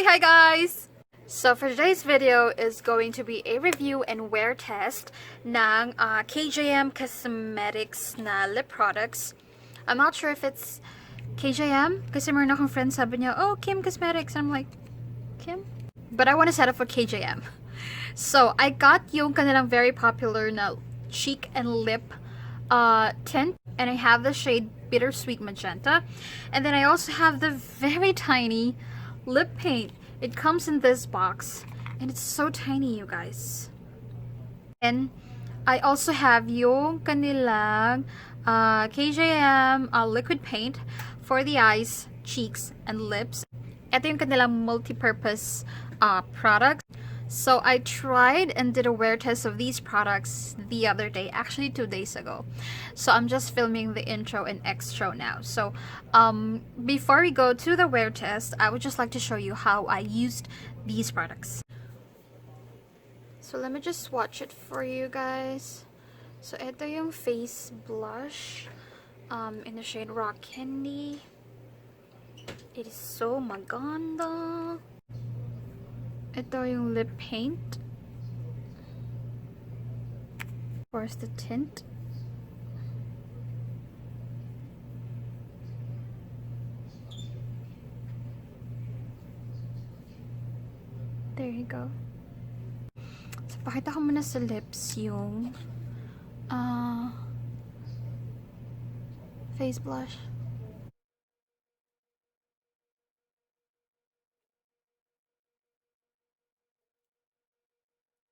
Hi guys! So for today's video is going to be a review and wear test ng KJM Cosmetics na lip products. I'm not sure if it's KJM kasi meron akong friend sabi niya, oh, Kim Cosmetics. And I'm like, Kim? But I want to set up for KJM. So I got yung kanilang very popular na cheek and lip tint, and I have the shade Bittersweet Magenta, and then I also have the very tiny lip paint. It comes in this box and it's so tiny, you guys. And I also have yung kanilang KJM liquid paint for the eyes, cheeks, and lips. Ito yung kanilang multi-purpose product. So I tried and did a wear test of these products the other day, actually 2 days ago. So I'm just filming the intro and extra now. So before we go to the wear test, I would just like to show you how I used these products. So let me just swatch it for you guys. So ito yung face blush in the shade Rock Candy. It is so maganda. Ito yung lip paint. Of course, the tint. There you go. So, pakita ko muna sa lips yung face blush.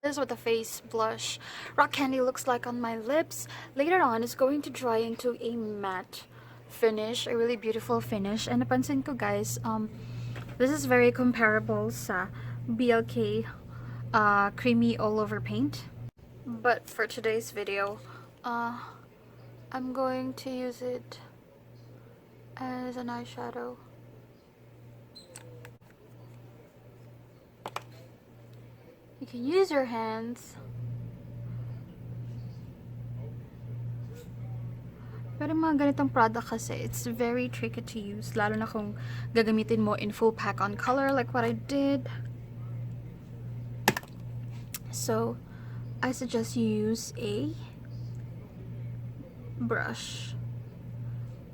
This is what the face blush Rock Candy looks like on my lips. Later on, it's going to dry into a matte finish, a really beautiful finish. And napansin ko guys, this is very comparable sa BLK creamy all over paint. But for today's video, I'm going to use it as an eyeshadow. You can use your hands. Pero mga ganitong product kasi, it's very tricky to use. Lalo na kung gagamitin mo in full pack on color like what I did. So, I suggest you use a brush.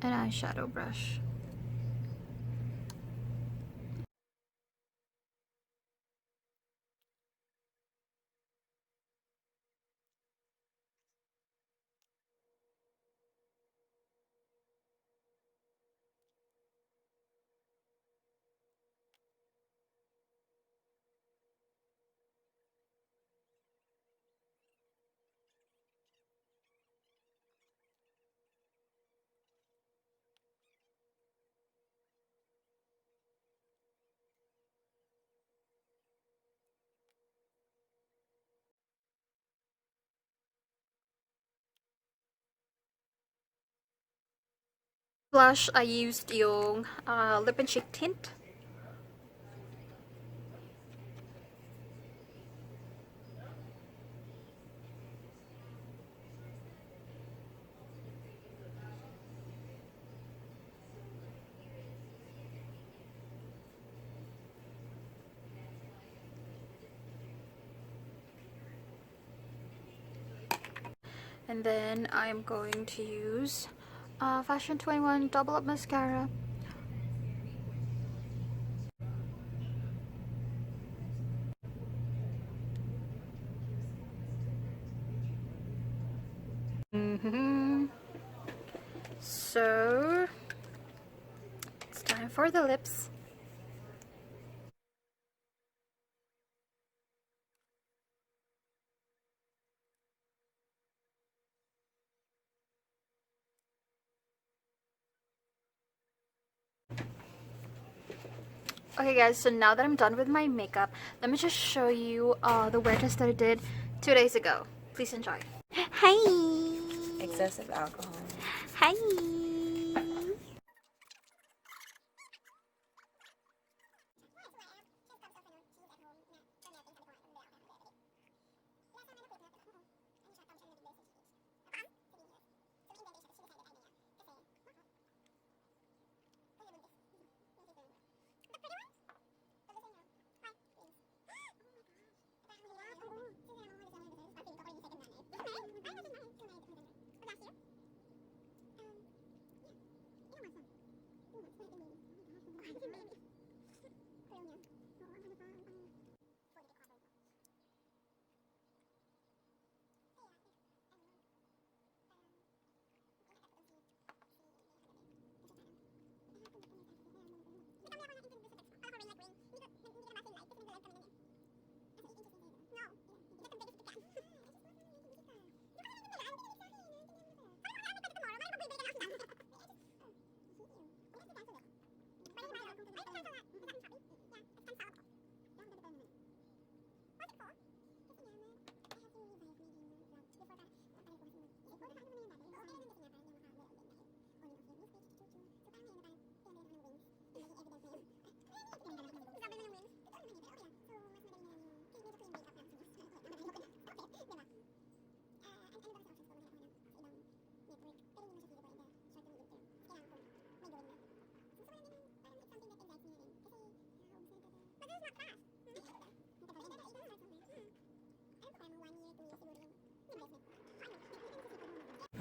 An eyeshadow brush. Blush, I used yung lip and cheek tint. And then I'm going to use Fashion 21 Double Up Mascara. So, it's time for the lips. Okay guys, so now that I'm done with my makeup, let me just show you the wear test that I did 2 days ago. Please enjoy. Hi! Excessive alcohol. Hi!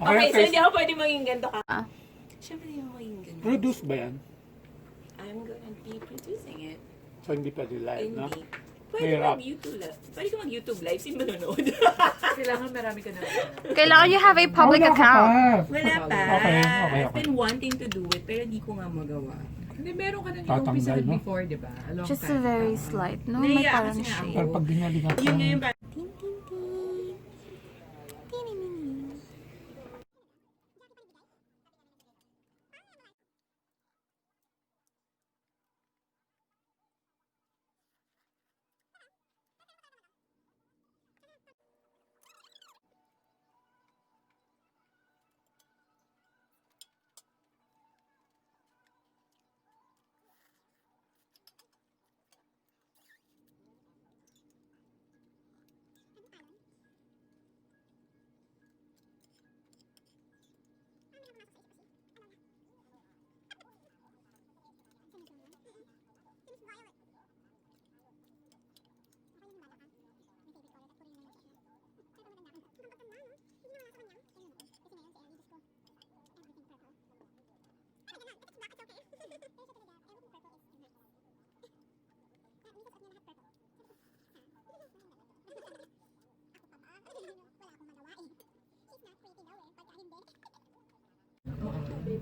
Okay, so first, hindi ako pwede maging ganito ka. Ah. Siyempre hindi ako maging ganito. produce ba yan? I'm gonna be producing it. So, hindi pwede live, no? Hindi. Pwede Hirap. mag-YouTube live. Pwede ka mag-YouTube live. Sino manonood? Kailangan marami ka na. Kailangan you have a public Wala ka account. pa. Wala pa. Okay. I've been wanting to do it, pero di ko nga magawa. Hindi, meron ka na Tatanggal, umpisa no? before, di ba? A long Just a time. very slight, no? May Naiya parang kasi nga ako. Pero shade. pag ginalingan ka, Yun nga yung parang, ting, ting, ting. Tininining.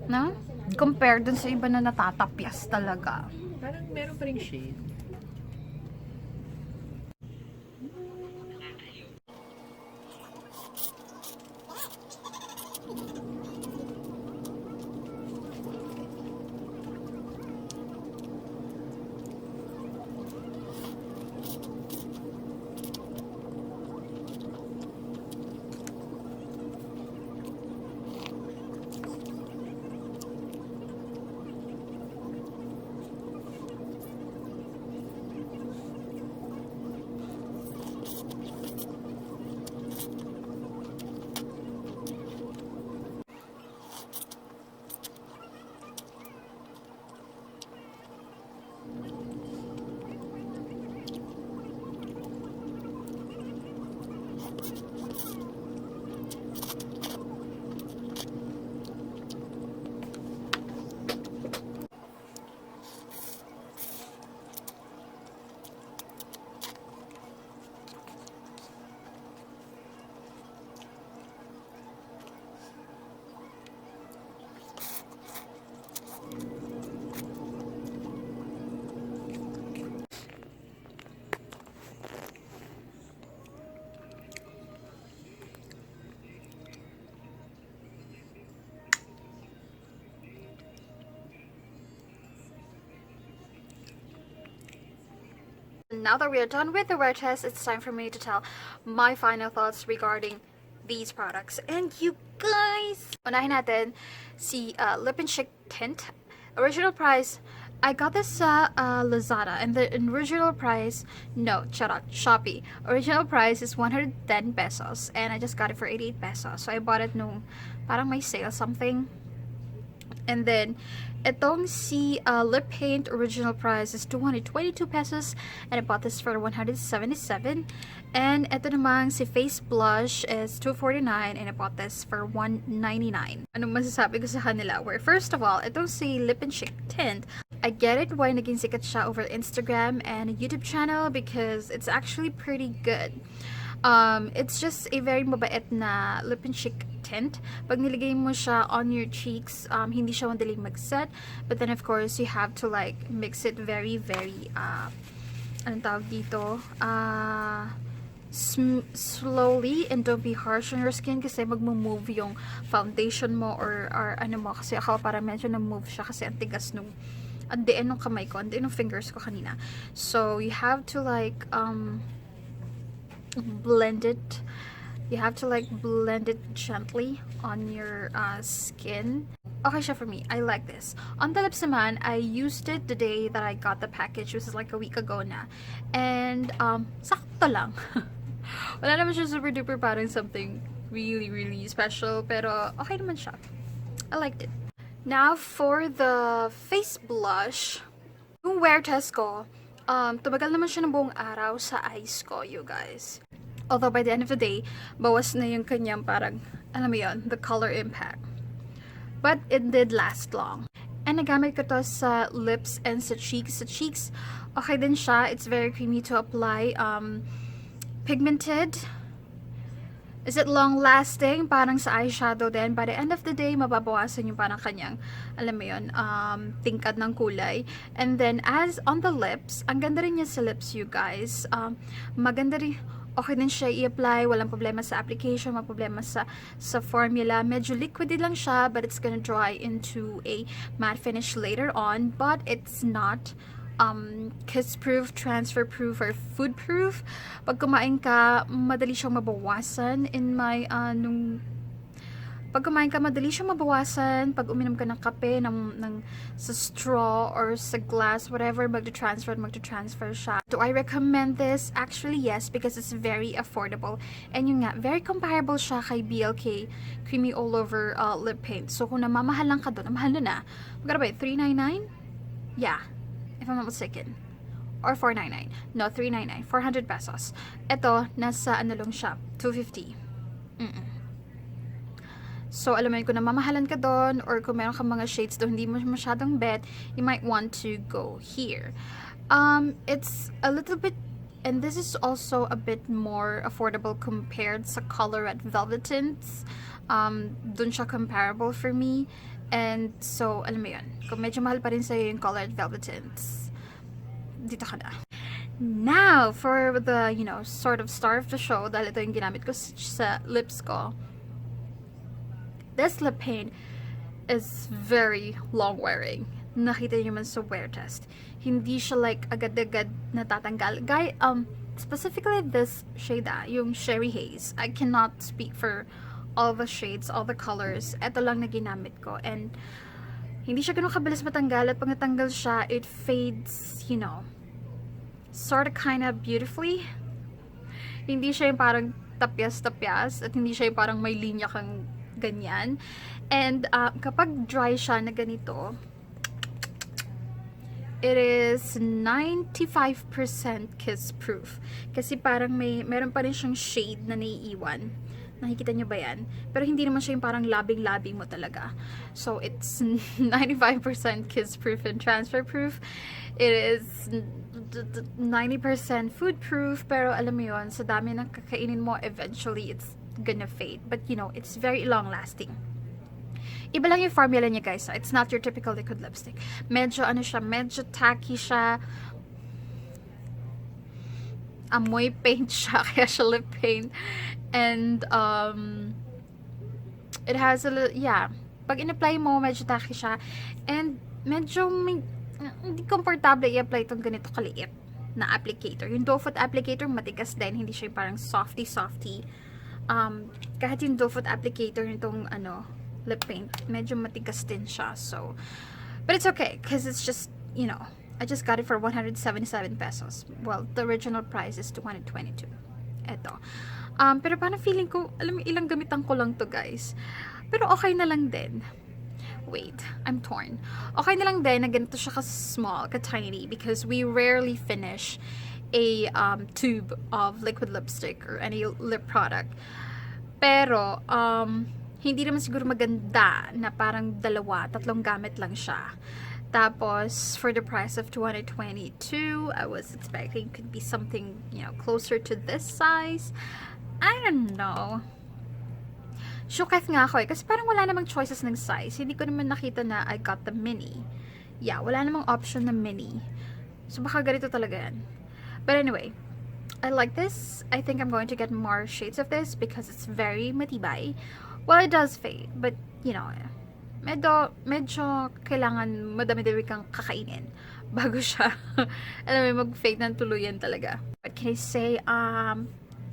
No? Compared dun sa iba na natatapyas talaga. Parang meron pa rin shade. Now that we are done with the wear test, it's time for me to tell my final thoughts regarding these products. And you guys, unahin natin si Lip and Chic Tint. Original price, I got this sa Lazada, and the original price, no, charot, Shopee. Original price is 110 pesos, and I just got it for 88 pesos. So I bought it nung parang may sale something. And then, itong si lip paint, original price is 222 pesos, and I bought this for 177. And ito namang si face blush is 249, and I bought this for 199. Anong masasabi ko sa kanila? Where first of all, itong si Lip and Chic Tint, I get it why naging sikat siya over Instagram and a YouTube channel because it's actually pretty good. It's just a very mabait na lip and cheek tint. Pag nilagay mo siya on your cheeks, hindi siya madaling mag-set. But then, of course, you have to like mix it very, very, anong tawag dito? Slowly, and don't be harsh on your skin kasi magmo-move yung foundation mo or ano mo. Kasi ako parang medyo na-move siya kasi ang tigas nung ang diin ng kamay ko, ang diin ng fingers ko kanina. So, you have to like, blend it. You have to like blend it gently on your skin. Okay siya for me. I like this. On the lips naman, I used it the day that I got the package, which is like a week ago na. And sakto lang. Wala naman siya super duper parang something really, really special. Pero okay naman siya. I liked it. Now for the face blush. Yung wear test ko, tumagal naman siya ng buong araw sa eyes ko, you guys. Although by the end of the day, bawas na yung kanyang parang alam mo yun, the color impact. But it did last long. And nagamit ko to sa lips and sa cheeks. Sa cheeks, okay din siya. It's very creamy to apply. Pigmented. Is it long-lasting? Parang sa eyeshadow din. By the end of the day, mababawasan yung parang kanyang, alam mo yun, tingkad ng kulay. And then, as on the lips, ang ganda rin niya sa lips, you guys. Maganda rin, okay din siya i-apply. Walang problema sa application, walang problema sa formula. Medyo liquidy lang siya, but it's gonna dry into a matte finish later on. But it's not kiss-proof, transfer-proof, or food-proof. Pag kumain ka, madali siyang mabawasan in my, pag kumain ka, madali siyang mabawasan. Pag uminom ka ng kape, sa straw, or sa glass, whatever, magta-transfer siya. Do I recommend this? Actually, yes, because it's very affordable. And yun nga, very comparable siya kay BLK Creamy All Over Lip Paint. So, kung namamahal lang ka doon, mahal na. Magkano ba yun? $399? Yeah. If I'm not mistaken. Or $499. No, $399. 400 pesos. Ito, nasa ano lang siya, $250. So, alam mo yun, kung namamahalan ka doon, or kung meron kang mga shades doon, hindi mo masyadong bet, you might want to go here. It's a little bit, and this is also a bit more affordable compared sa Colorette Velvet Tints. Doon siya comparable for me. And so, alam mo yun, kung medyo mahal pa rin sa'yo yung Colorette Velvet Tints, dito ka na. Now, for the, you know, sort of star of the show, dahil ito yung ginamit ko sa lips ko, this lip paint is very long wearing. Nakita niyo man sa wear test. Hindi siya like agad-agad natatanggal. Specifically this shade, yung Sherry Haze. I cannot speak for all the shades, all the colors. Ito lang na ginamit ko. And hindi siya ganun kabilis matanggal. At pag natanggal siya, it fades, you know, sort of kind of beautifully. Hindi siya yung parang tapyas-tapyas. At hindi siya yung parang may linya kang ganyan. And kapag dry siya na ganito, it is 95% kiss proof. Kasi parang meron pa rin siyang shade na naiiwan. Nakikita niyo ba yan? Pero hindi naman siya yung parang labing-labing mo talaga. So, it's 95% kiss-proof and transfer-proof. It is 90% food-proof. Pero alam mo yun, sa dami ng kakainin mo, eventually, it's gonna fade. But, you know, it's very long-lasting. Iba lang yung formula niya, guys. It's not your typical liquid lipstick. Medyo, ano siya, medyo tacky siya. Amoy paint siya, kaya siya lip paint. And, it has a little, yeah. Pag in-apply mo, medyo tacky siya. And, medyo, hindi komportable i-apply itong ganito kaliit na applicator. Yung doe foot applicator, matigas din. Hindi siya yung parang softy-softy. Kahit yung doe foot applicator nitong, lip paint, medyo matigas din siya. So, but it's okay, because it's just, you know, I just got it for 177 pesos. Well, the original price is 222. Eto. Pero parang feeling ko, alam mo, ilang gamitan ko lang to, guys. Pero okay na lang din. Wait, I'm torn. Okay na lang din na ganito siya ka-small, ka-tiny, because we rarely finish a tube of liquid lipstick or any lip product. Pero, hindi naman siguro maganda na parang tatlong gamit lang siya. Tapos, for the price of 222, I was expecting it could be something, you know, closer to this size. I don't know. Shooketh nga ako kasi parang wala namang choices ng size. Hindi ko naman nakita na I got the mini. Yeah, wala namang option na mini. So, baka ganito talaga yan. But anyway, I like this. I think I'm going to get more shades of this because it's very matibay. Well, it does fade, but, you know, medyo kailangan madami-dami kang kakainin bago siya, alam mo, mag-fade ng tuluyan talaga. What can I say?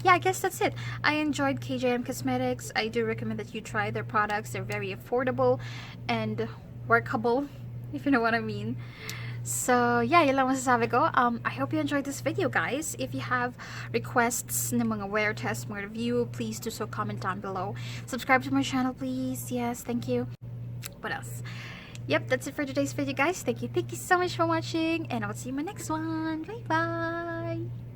Yeah, I guess that's it. I enjoyed KJM Cosmetics. I do recommend that you try their products. They're very affordable and workable, if you know what I mean. So, yeah, yun lang masasabi ko. I hope you enjoyed this video, guys. If you have requests ng mga wear test, mga review, please do so comment down below. Subscribe to my channel, please. Yes, thank you. What else? Yep, that's it for today's video, guys. Thank you so much for watching, and I'll see you in my next one. Bye-bye!